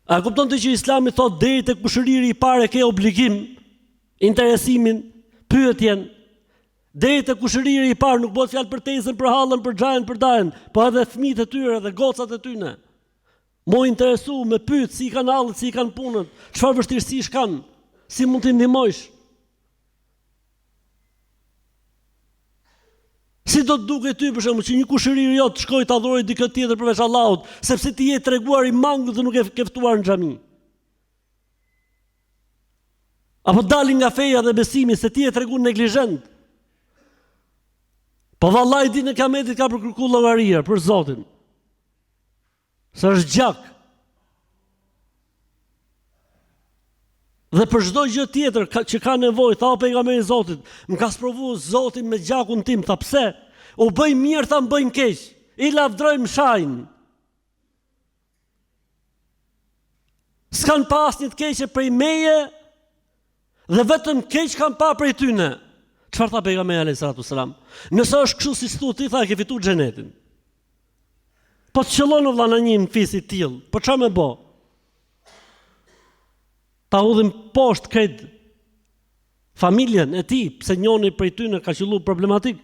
A kupton të që Islami thot deri tek kushëriri i parë ke obligim, interesimin, pyetjen. Deri tek kushëriri i parë nuk bëhet fjalë për tezën, për hallën, për xhajën, për dajën, po edhe fëmijët e tyre dhe gocat e tyre. Mo interesu me pyet si kanë hallët, si kanë punën, çfarë vështirësish kanë, si mund t'i ndihmojsh. Si do të duket ty për shembull që një kushërir jot shkoj të adhuroj dikë tjetër përveç Allahut, sepse ti je treguar i mangut dhe nuk e ke ftuar në xhami. Apo dalin nga feja dhe besimi se ti je treguar neglizhent. Po vallahi ditën e Kiametit ka për kërku llogaria për Zotin. Sa është gjak. Dhe për çdo gjë tjetër që ka nevojë, tha pejgamberi i Zotit, më ka sprovuar Zoti me gjakun tim, tha pse? U bëj mirë, tha më bëjnë keq. I lavdroj më shajin. S'kan pas një të keqe prej meje dhe vetëm keq kanë pa prej tyne. Çfarë tha pejgamberi alayhis salatu wasalam? Nëse është kështu si thua ti, tha e ke fituar xhenetin. Po të qëllon vëlla në një fisi të tillë, po çfarë më bë? Ta udhim poshtë këtë familjen e tij, pse njëri prej tyre ka qelluar problematik.